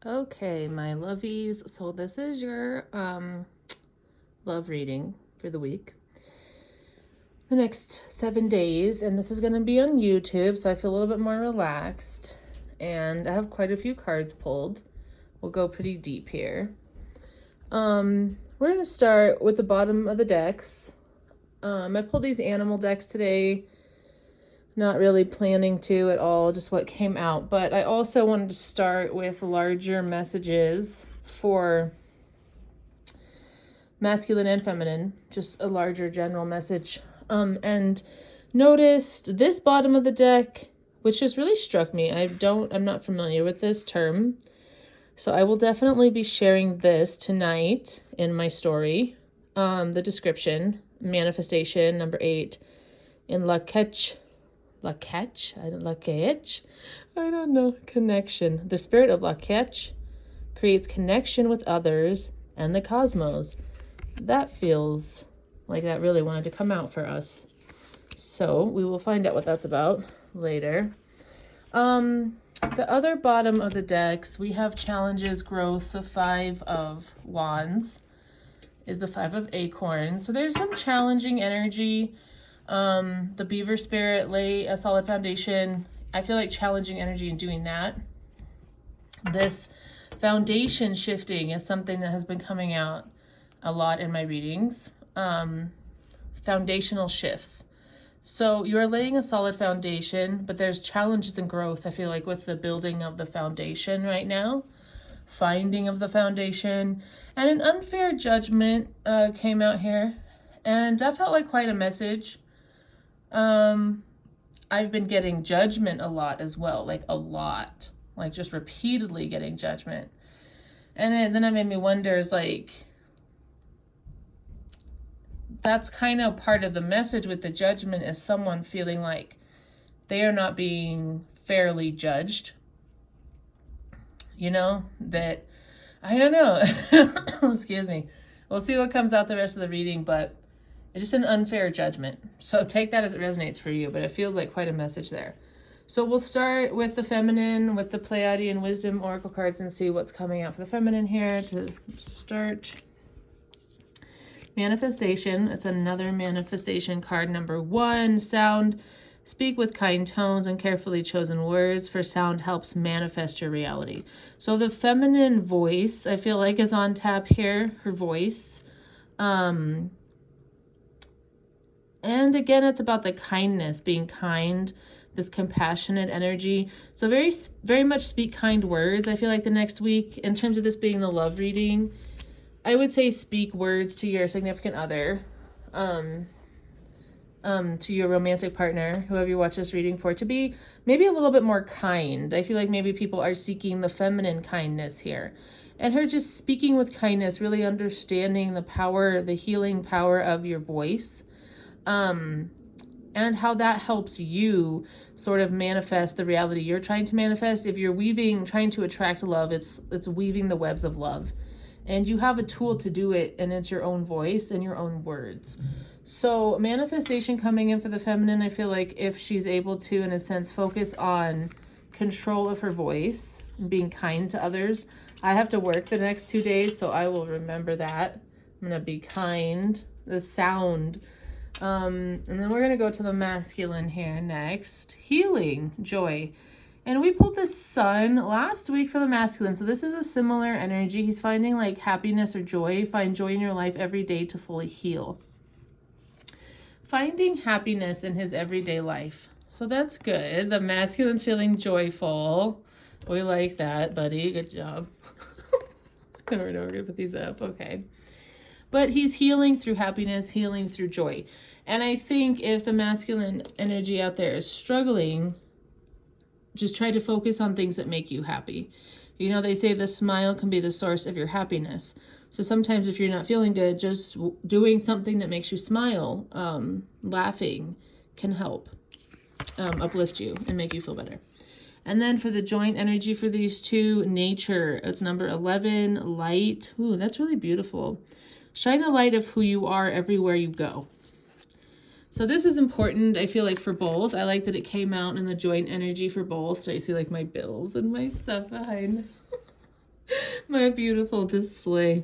Okay, my lovies. So this is your love reading for the week. The next 7 days, and this is going to be on YouTube, so I feel a little bit more relaxed. And I have quite a few cards pulled. We'll go pretty deep here. We're going to start with the bottom of the decks. I pulled these animal decks today. Not really planning to at all, just what came out. But I also wanted to start with larger messages for masculine and feminine, just a larger general message. And noticed this bottom of the deck, which just really struck me. I'm not familiar with this term. So I will definitely be sharing this tonight in my story. The description, manifestation, number 8, in Lak'ech. I don't know. Connection. The spirit of Lak'ech creates connection with others and the cosmos. That feels like that really wanted to come out for us. So we will find out what that's about later. The other bottom of the decks, we have challenges, growth. The 5 of Wands is the 5 of Acorns. So there's some challenging energy. The beaver spirit, lay a solid foundation. I feel like challenging energy in doing that. This foundation shifting is something that has been coming out a lot in my readings. Foundational shifts. So you are laying a solid foundation, but there's challenges and growth, I feel like, with the building of the foundation right now. Finding of the foundation. And an unfair judgment came out here. And that felt like quite a message. I've been getting judgment a lot as well, like a lot, like just repeatedly getting judgment. And then it made me wonder, is like, that's kind of part of the message with the judgment, is someone feeling like they are not being fairly judged. You know, that, I don't know, excuse me. We'll see what comes out the rest of the reading, but it's just an unfair judgment. So take that as it resonates for you, but it feels like quite a message there. So we'll start with the feminine, with the Pleiadian Wisdom Oracle cards, and see what's coming out for the feminine here to start. Manifestation. It's another manifestation card, number 1. Sound. Speak with kind tones and carefully chosen words, for sound helps manifest your reality. So the feminine voice, I feel like, is on tap here, her voice. And again, it's about the kindness, being kind, this compassionate energy. So very, very much speak kind words. I feel like the next week, in terms of this being the love reading, I would say speak words to your significant other, to your romantic partner, whoever you watch this reading for, to be maybe a little bit more kind. I feel like maybe people are seeking the feminine kindness here. And her just speaking with kindness, really understanding the power, the healing power of your voice. And how that helps you sort of manifest the reality you're trying to manifest. If you're trying to attract love, it's weaving the webs of love. And you have a tool to do it, and it's your own voice and your own words. So manifestation coming in for the feminine, I feel like if she's able to, in a sense, focus on control of her voice and being kind to others. I have to work the next 2 days, so I will remember that. I'm going to be kind. The sound. And then we're going to go to the masculine here next. Healing, joy. And we pulled the sun last week for the masculine. So this is a similar energy. He's finding like happiness or joy. Find joy in your life every day to fully heal. Finding happiness in his everyday life. So that's good. The masculine's feeling joyful. We like that, buddy. Good job. I never know we're going to put these up. Okay. But he's healing through happiness, healing through joy. And I think if the masculine energy out there is struggling, just try to focus on things that make you happy. You know, they say the smile can be the source of your happiness. So sometimes if you're not feeling good, just doing something that makes you smile, laughing, can help uplift you and make you feel better. And then for the joint energy for these two, nature, it's number 11, light. Ooh, that's really beautiful. Shine the light of who you are everywhere you go. So this is important, I feel like, for both. I like that it came out in the joint energy for both. I see like my bills and my stuff behind. My beautiful display.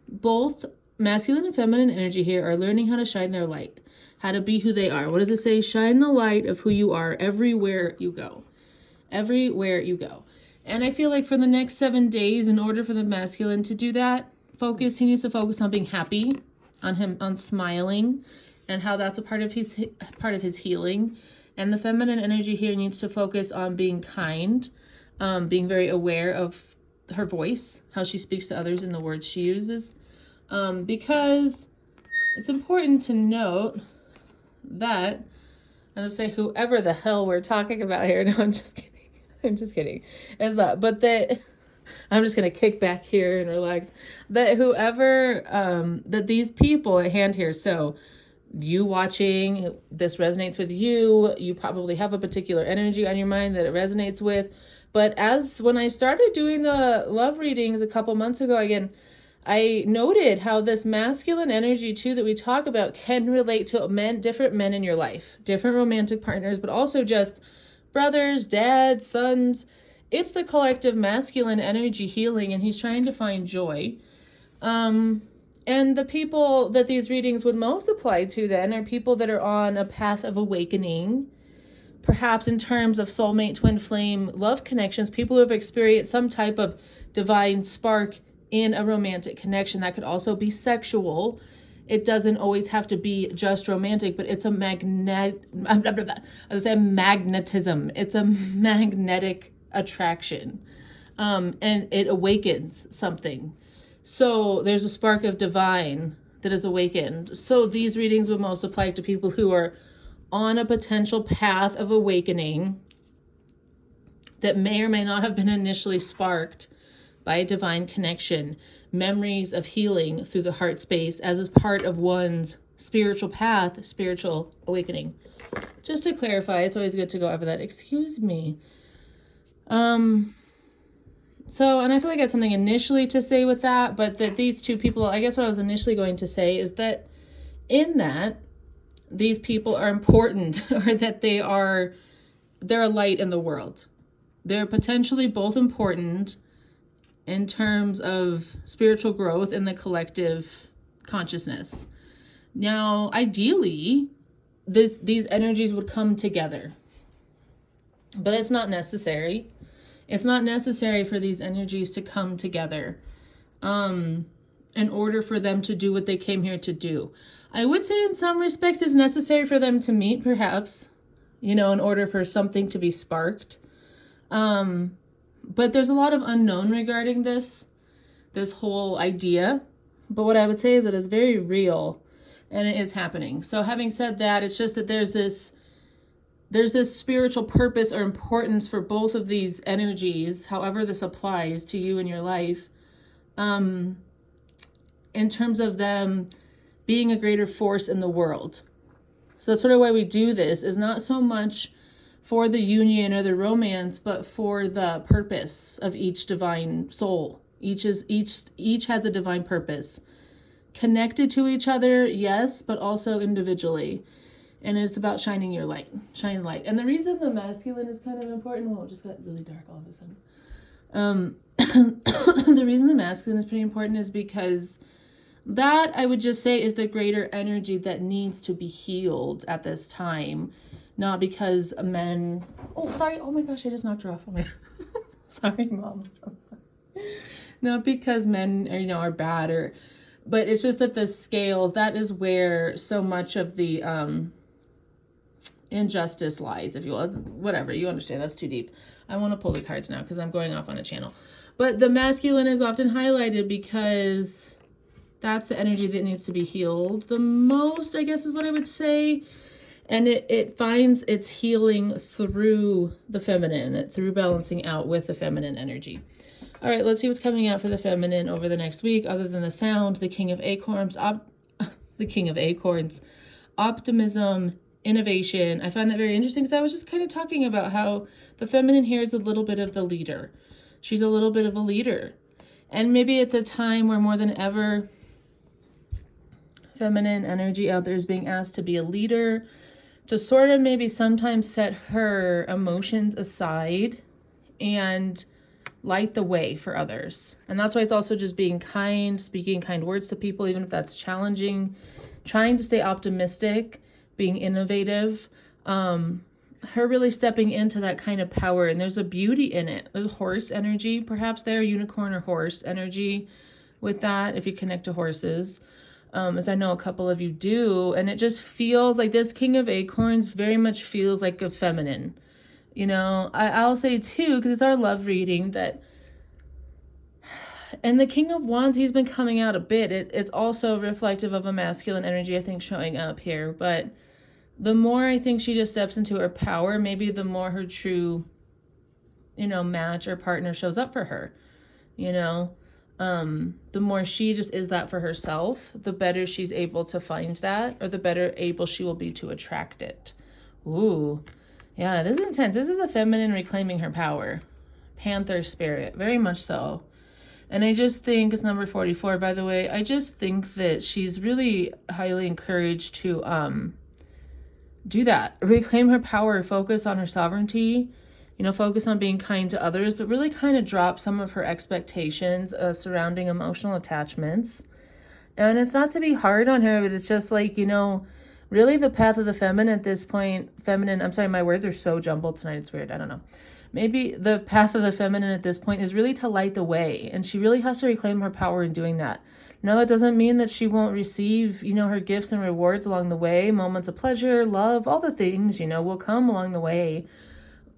Both masculine and feminine energy here are learning how to shine their light, how to be who they are. What does it say? Shine the light of who you are everywhere you go. Everywhere you go. And I feel like for the next 7 days, in order for the masculine to do that, he needs to focus on being happy, on smiling, and how that's a part of his healing. And the feminine energy here needs to focus on being kind, being very aware of her voice, how she speaks to others in the words she uses. Because it's important to note that, I'm going to say whoever the hell we're talking about here. No, I'm just kidding. I'm just kidding. Is that, but that, I'm just going to kick back here and relax. That whoever, that these people at hand here, so you watching, this resonates with you. You probably have a particular energy on your mind that it resonates with. But when I started doing the love readings a couple months ago, again, I noted how this masculine energy too that we talk about can relate to different men in your life, different romantic partners, but also just brothers, dads, sons. It's the collective masculine energy healing, and he's trying to find joy. And the people that these readings would most apply to then are people that are on a path of awakening, perhaps in terms of soulmate, twin flame, love connections, people who have experienced some type of divine spark in a romantic connection. That could also be sexual. It doesn't always have to be just romantic, but it's a magnetism. It's a magnetic attraction. And it awakens something. So there's a spark of divine that is awakened. So these readings would most apply to people who are on a potential path of awakening that may or may not have been initially sparked by a divine connection, memories of healing through the heart space as is part of one's spiritual path, spiritual awakening. Just to clarify, it's always good to go over that. Excuse me. And I feel like I had something initially to say with that, but that these two people, I guess what I was initially going to say is that in that, these people are important, or that they're a light in the world. They're potentially both important in terms of spiritual growth in the collective consciousness. Now, ideally, these energies would come together, but it's not necessary. It's not necessary for these energies to come together in order for them to do what they came here to do. I would say in some respects it's necessary for them to meet, perhaps, in order for something to be sparked. But there's a lot of unknown regarding this whole idea. But what I would say is that it's very real and it is happening. So having said that, it's just that there's this spiritual purpose or importance for both of these energies, however this applies to you in your life, in terms of them being a greater force in the world. So that's sort of why we do this, is not so much for the union or the romance, but for the purpose of each divine soul. Each has a divine purpose. Connected to each other, yes, but also individually. And it's about shining your light, shining light. And the reason the masculine is kind of important, it just got really dark all of a sudden. The reason the masculine is pretty important is because that, I would just say, is the greater energy that needs to be healed at this time. Not because men... Oh, sorry. Oh my gosh, I just knocked her off. Sorry, Mom. I'm sorry. Not because men are bad, but it's just that the scales, that is where so much of the injustice lies, if you will. Whatever, you understand. That's too deep. I want to pull the cards now because I'm going off on a channel. But the masculine is often highlighted because that's the energy that needs to be healed the most, I guess is what I would say. And it finds its healing through the feminine, through balancing out with the feminine energy. All right, let's see what's coming out for the feminine over the next week, other than the sound, the King of Acorns, optimism, innovation. I find that very interesting because I was just kind of talking about how the feminine here is a little bit of the leader. She's a little bit of a leader. And maybe at the time where more than ever feminine energy out there is being asked to be a leader, to sort of maybe sometimes set her emotions aside and light the way for others. And that's why it's also just being kind, speaking kind words to people, even if that's challenging, trying to stay optimistic, being innovative, her really stepping into that kind of power. And there's a beauty in it. There's horse energy, perhaps there, unicorn or horse energy with that, if you connect to horses, as I know a couple of you do. And it just feels like this King of Acorns very much feels like a feminine. You know, I'll say too, because it's our love reading, that, and the King of Wands, he's been coming out a bit. It's also reflective of a masculine energy, I think, showing up here. But the more I think she just steps into her power, maybe the more her true, you know, match or partner shows up for her, you know. The more she just is that for herself, the better she's able to find that, or the better able she will be to attract it. Ooh, yeah, this is intense. This is a feminine reclaiming her power. Panther spirit, very much so. And I just think, it's number 44, by the way, I just think that she's really highly encouraged to do that. Reclaim her power, focus on her sovereignty, you know, focus on being kind to others, but really kind of drop some of her expectations surrounding emotional attachments. And it's not to be hard on her, but it's just like, you know, really the path of the feminine at this point, I'm sorry, my words are so jumbled tonight, it's weird, I don't know. Maybe the path of the feminine at this point is really to light the way, and she really has to reclaim her power in doing that. Now, that doesn't mean that she won't receive, you know, her gifts and rewards along the way, moments of pleasure, love, all the things, you know, will come along the way,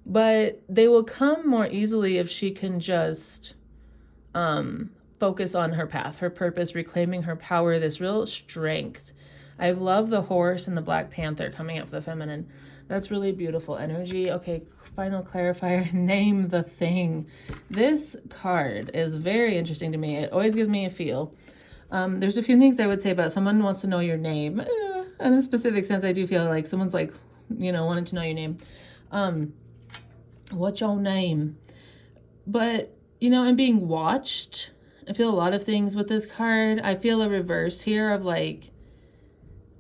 but they will come more easily if she can just focus on her path, her purpose, reclaiming her power, this real strength. I love the horse and the Black Panther coming up for the feminine. That's really beautiful energy. Okay, final clarifier, name the thing. This card is very interesting to me. It always gives me a feel. There's a few things I would say about someone wants to know your name. In a specific sense, I do feel like someone's like, you know, wanting to know your name. What's your name? But, you know, and being watched, I feel a lot of things with this card. I feel a reverse here of like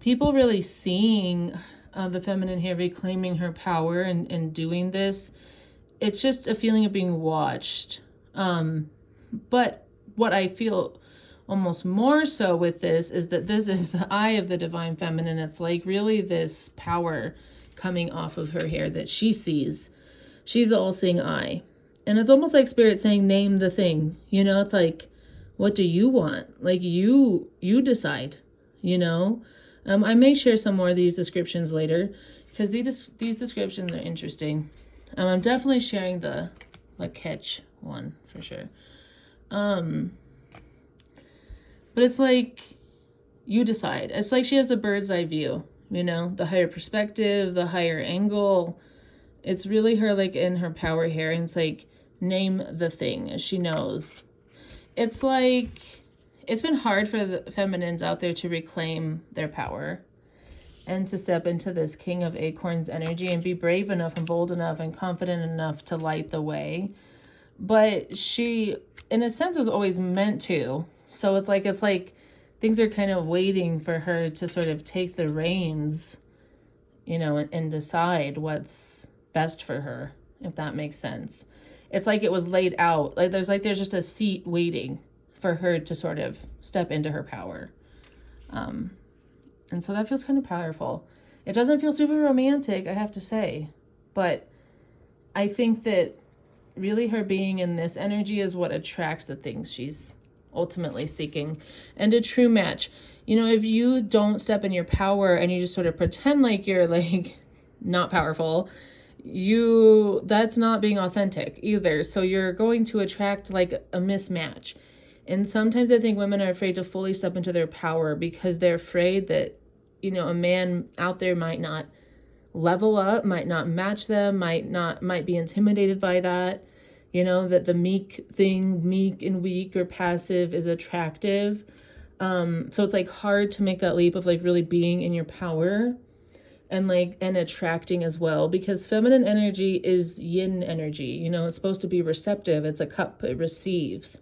people really seeing the feminine here, reclaiming her power and doing this. It's just a feeling of being watched. But what I feel almost more so with this is that this is the eye of the divine feminine. It's like really this power coming off of her here that she sees. She's the all-seeing eye. And it's almost like spirit saying, name the thing. You know, it's like, what do you want? Like you decide, you know? I may share some more of these descriptions later because these descriptions are interesting. I'm definitely sharing the catch one for sure. But it's like you decide. It's like she has the bird's eye view, you know, the higher perspective, the higher angle. It's really her like in her power here, and it's like name the thing. She knows. It's like it's been hard for the feminines out there to reclaim their power and to step into this King of Acorns energy and be brave enough and bold enough and confident enough to light the way. But she, in a sense, was always meant to. So it's like things are kind of waiting for her to sort of take the reins, you know, and decide what's best for her, if that makes sense. It's like it was laid out. Like there's just a seat waiting for her to sort of step into her power. And so that feels kind of powerful. It doesn't feel super romantic, I have to say, but I think that really her being in this energy is what attracts the things she's ultimately seeking. And a true match. You know, if you don't step in your power and you just sort of pretend like you're like not powerful, that's not being authentic either. So you're going to attract like a mismatch. And sometimes I think women are afraid to fully step into their power because they're afraid that, you know, a man out there might not level up, might not match them, might be intimidated by that. You know, that the meek and weak or passive is attractive. So it's like hard to make that leap of like really being in your power and attracting as well, because feminine energy is yin energy. You know, it's supposed to be receptive. It's a cup, it receives.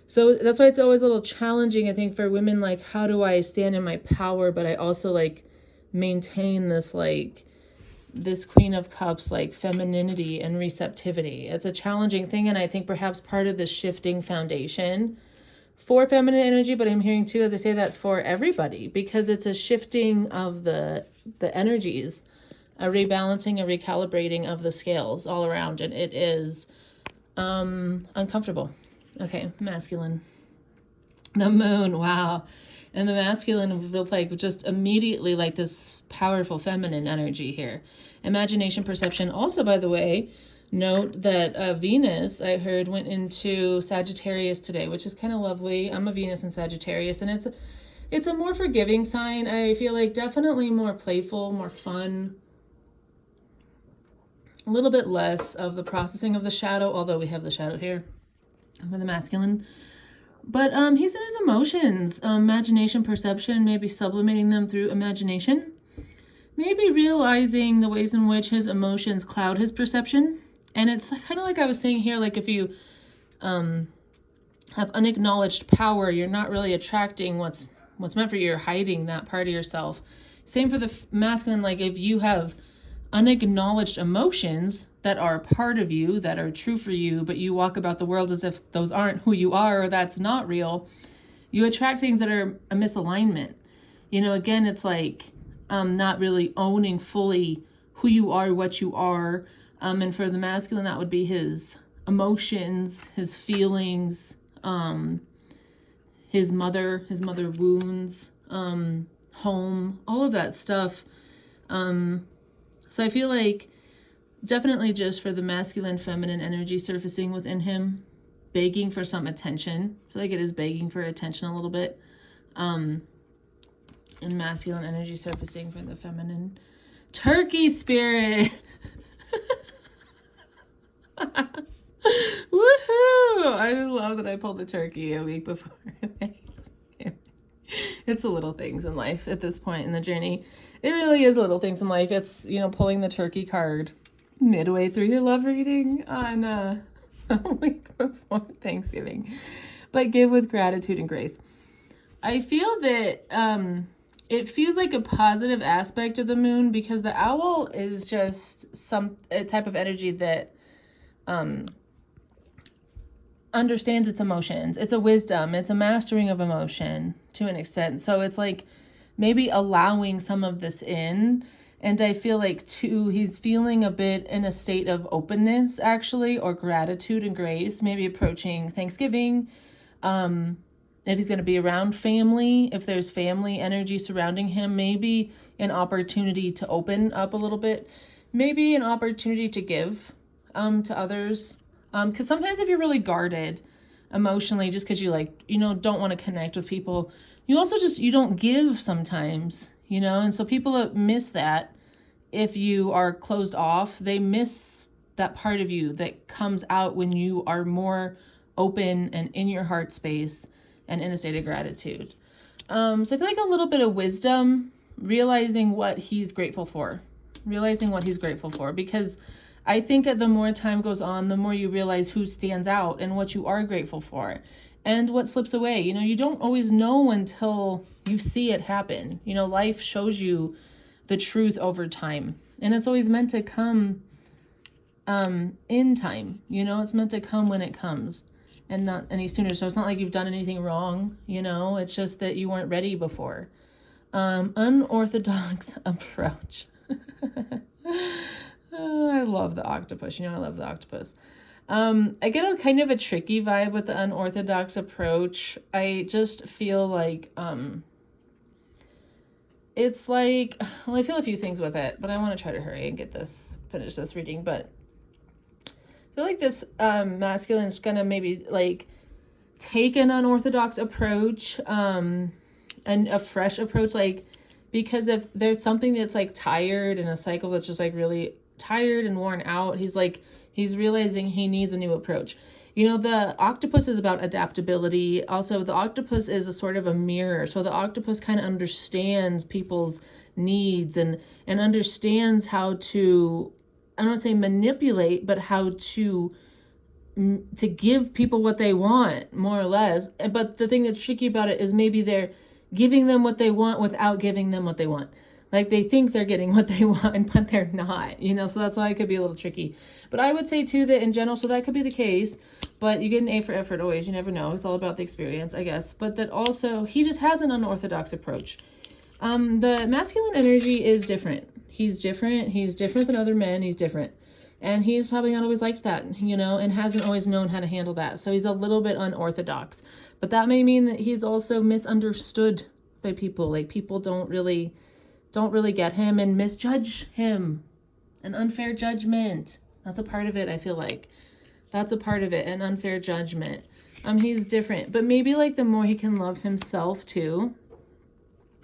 So that's why it's always a little challenging, I think, for women, like, how do I stand in my power, but I also, like, maintain this, like, this Queen of Cups, like femininity and receptivity. It's a challenging thing, and I think perhaps part of the shifting foundation for feminine energy, but I'm hearing too, as I say that, for everybody, because it's a shifting of the energies, a rebalancing, a recalibrating of the scales all around, and it is uncomfortable. Okay, masculine. The moon, wow. And the masculine will like just immediately like this powerful feminine energy here. Imagination, perception. Also, by the way, note that Venus, I heard, went into Sagittarius today, which is kind of lovely. I'm a Venus in Sagittarius, and it's a more forgiving sign. I feel like definitely more playful, more fun. A little bit less of the processing of the shadow, although we have the shadow here for the masculine. But he's in his emotions, imagination, perception, maybe sublimating them through imagination. Maybe realizing the ways in which his emotions cloud his perception. And it's kind of like I was saying here, like if you have unacknowledged power, you're not really attracting what's meant for you. You're hiding that part of yourself. Same for the masculine, like if you have unacknowledged emotions that are a part of you, that are true for you, but you walk about the world as if those aren't who you are, or that's not real, you attract things that are a misalignment. You know, again, it's like not really owning fully who you are, what you are. And for the masculine, that would be his emotions, his feelings, his mother wounds, home, all of that stuff. So I feel like definitely just for the masculine, feminine energy surfacing within him, begging for some attention. I feel like it is begging for attention a little bit. And masculine energy surfacing for the feminine. Turkey spirit. Woohoo! I just love that I pulled the turkey a week before. It's the little things in life at this point in the journey. It really is little things in life. It's, you know, pulling the turkey card midway through your love reading on a week before Thanksgiving. But give with gratitude and grace. I feel that it feels like a positive aspect of the moon because the owl is just a type of energy that understands its emotions. It's a wisdom. It's a mastering of emotion to an extent. So it's like maybe allowing some of this in. And I feel like too, he's feeling a bit in a state of openness actually, or gratitude and grace, maybe approaching Thanksgiving. If he's going to be around family, if there's family energy surrounding him, maybe an opportunity to open up a little bit, maybe an opportunity to give to others. Because sometimes if you're really guarded emotionally, just because you like, you know, don't want to connect with people, you also just, you don't give sometimes, you know, and so people miss that. If you are closed off, they miss that part of you that comes out when you are more open and in your heart space and in a state of gratitude. So I feel like a little bit of wisdom, realizing what he's grateful for, because I think the more time goes on, the more you realize who stands out and what you are grateful for and what slips away. You know, you don't always know until you see it happen. You know, life shows you the truth over time, and it's always meant to come in time. You know, it's meant to come when it comes and not any sooner. So it's not like you've done anything wrong, you know, it's just that you weren't ready before. Unorthodox approach. I love the octopus. You know, I love the octopus. I get a kind of a tricky vibe with the unorthodox approach. I just feel like, it's like, well, I feel a few things with it, but I want to try to hurry and finish this reading. But I feel like this masculine is going to maybe like take an unorthodox approach, and a fresh approach, like, because if there's something that's like tired in a cycle that's just like really tired and worn out, he's realizing he needs a new approach. You know, the octopus is about adaptability. Also, the octopus is a sort of a mirror. So the octopus kind of understands people's needs and understands how to, I don't want to say manipulate, but how to give people what they want, more or less. But the thing that's tricky about it is maybe they're giving them what they want without giving them what they want. Like they think they're getting what they want, but they're not, you know, so that's why it could be a little tricky. But I would say too that in general, so that could be the case, but you get an A for effort always. You never know. It's all about the experience, I guess. But that also, he just has an unorthodox approach. The masculine energy is different. He's different. He's different than other men. He's different. And he's probably not always liked that, you know, and hasn't always known how to handle that. So he's a little bit unorthodox. But that may mean that he's also misunderstood by people. Like people don't really get him and misjudge him. An unfair judgment. That's a part of it, I feel like. That's a part of it, an unfair judgment. He's different. But maybe like the more he can love himself too,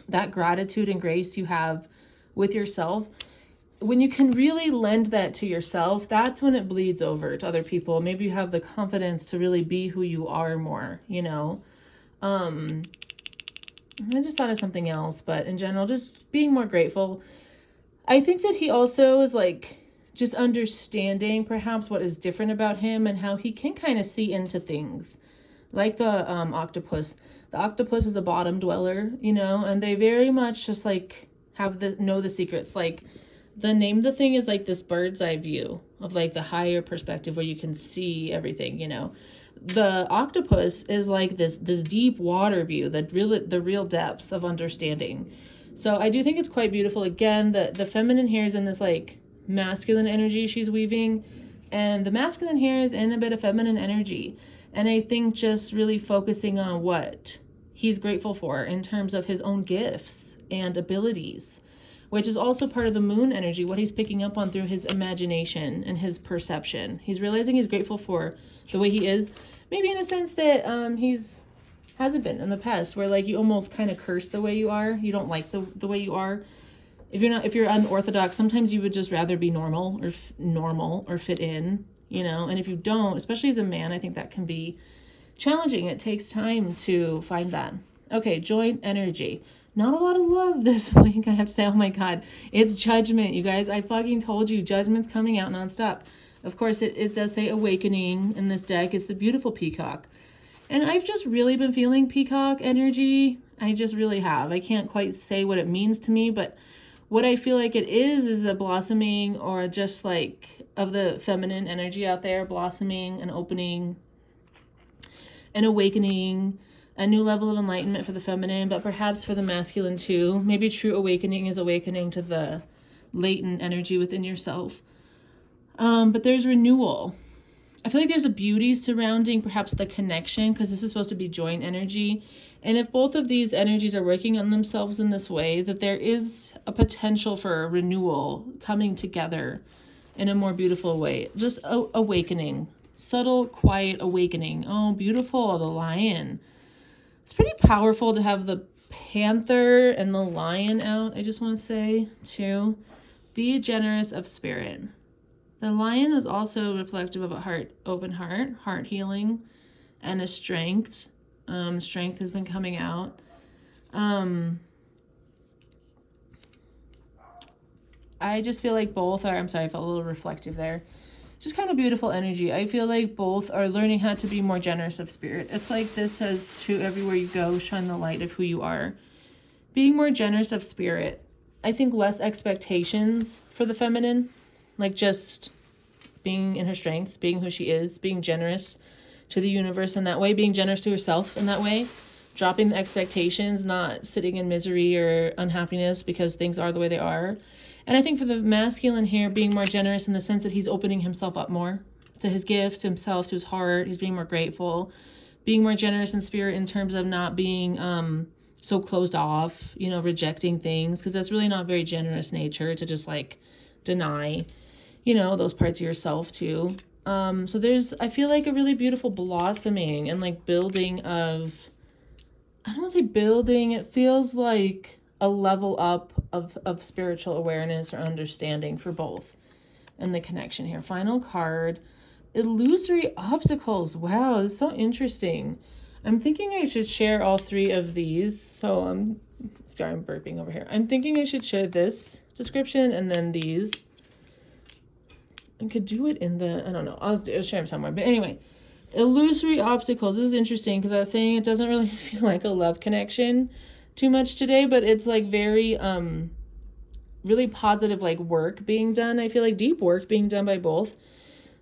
that gratitude and grace you have with yourself, when you can really lend that to yourself, that's when it bleeds over to other people. Maybe you have the confidence to really be who you are more, you know. I just thought of something else, but in general, just being more grateful. I think that he also is like just understanding perhaps what is different about him and how he can kind of see into things. Like the octopus. The octopus is a bottom dweller, you know, and they very much just like know the secrets. Like the name of the thing is like this bird's eye view of like the higher perspective where you can see everything, you know. The octopus is like this deep water view, the real depths of understanding. So I do think it's quite beautiful. Again, the feminine here is in this like masculine energy she's weaving, and the masculine here is in a bit of feminine energy. And I think just really focusing on what he's grateful for in terms of his own gifts and abilities, which is also part of the moon energy, what he's picking up on through his imagination and his perception. He's realizing he's grateful for the way he is, maybe in a sense that hasn't been in the past, where like you almost kind of curse the way you are. You don't like the way you are. If you're unorthodox, sometimes you would just rather be normal or fit in, you know. And if you don't, especially as a man, I think that can be challenging. It takes time to find that. Okay, joint energy. Not a lot of love this week, I have to say. Oh my God, it's judgment, you guys. I fucking told you, judgment's coming out nonstop. Of course, it does say awakening in this deck. It's the beautiful peacock. And I've just really been feeling peacock energy. I just really have. I can't quite say what it means to me, but what I feel like it is a blossoming, or just like of the feminine energy out there, blossoming, an opening, an awakening, a new level of enlightenment for the feminine, but perhaps for the masculine too. Maybe true awakening is awakening to the latent energy within yourself. But there's renewal. I feel like there's a beauty surrounding perhaps the connection, because this is supposed to be joint energy. And if both of these energies are working on themselves in this way, that there is a potential for renewal coming together in a more beautiful way. Just awakening. Subtle, quiet awakening. Oh, beautiful, the lion. It's pretty powerful to have the panther and the lion out, I just want to say, too. Be generous of spirit. The lion is also reflective of a open heart healing, and a strength. Strength has been coming out. I just feel like both are, I'm sorry, I felt a little reflective there. Just kind of beautiful energy. I feel like both are learning how to be more generous of spirit. It's like this says to everywhere you go, shine the light of who you are. Being more generous of spirit. I think less expectations for the feminine. Like just being in her strength, being who she is, being generous to the universe in that way, being generous to herself in that way, dropping the expectations, not sitting in misery or unhappiness because things are the way they are. And I think for the masculine here, being more generous in the sense that he's opening himself up more to his gifts, to himself, to his heart. He's being more grateful, being more generous in spirit in terms of not being so closed off, you know, rejecting things, because that's really not very generous nature to just like deny, you know, those parts of yourself too. So there's, I feel like a really beautiful blossoming and like building of, I don't want to say building, it feels like a level up of spiritual awareness or understanding for both and the connection here. Final card, illusory obstacles. Wow, this is so interesting. I'm thinking I should share all three of these. So I'm burping over here. I'm thinking I should share this description and then these. I could do it in the, I don't know, I'll share them somewhere. But anyway, illusory obstacles. This is interesting because I was saying it doesn't really feel like a love connection too much today, but it's like very really positive like work being done. I feel like deep work being done by both.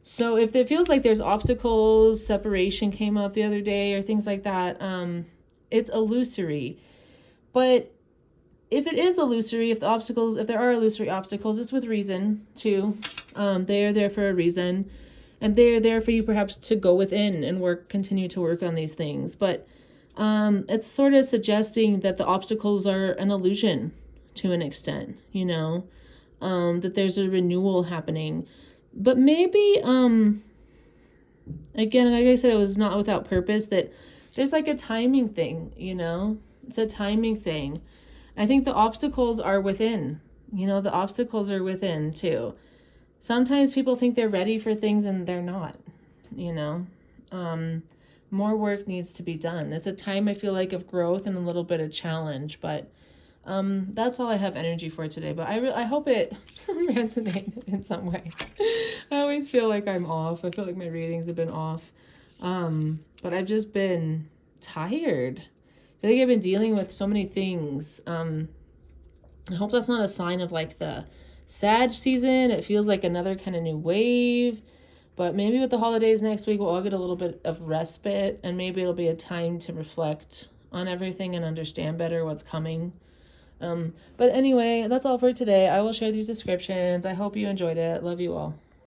So if it feels like there's obstacles, separation came up the other day or things like that, it's illusory. But if it is illusory, if there are illusory obstacles, it's with reason too. They are there for a reason, and they are there for you perhaps to go within and continue to work on these things. But it's sort of suggesting that the obstacles are an illusion to an extent, that there's a renewal happening. But maybe, again, like I said, it was not without purpose, that there's like a timing thing, it's a timing thing. I think the obstacles are within, the obstacles are within too. Sometimes people think they're ready for things and they're not, more work needs to be done. It's a time, I feel like, of growth and a little bit of challenge, but that's all I have energy for today. But I hope it resonated in some way. I always feel like I'm off. I feel like my readings have been off. But I've just been tired. I feel like I've been dealing with so many things. I hope that's not a sign of like the Sag season. It feels like another kind of new wave. But maybe with the holidays next week, we'll all get a little bit of respite, and maybe it'll be a time to reflect on everything and understand better what's coming. But anyway, that's all for today. I will share these descriptions. I hope you enjoyed it. Love you all.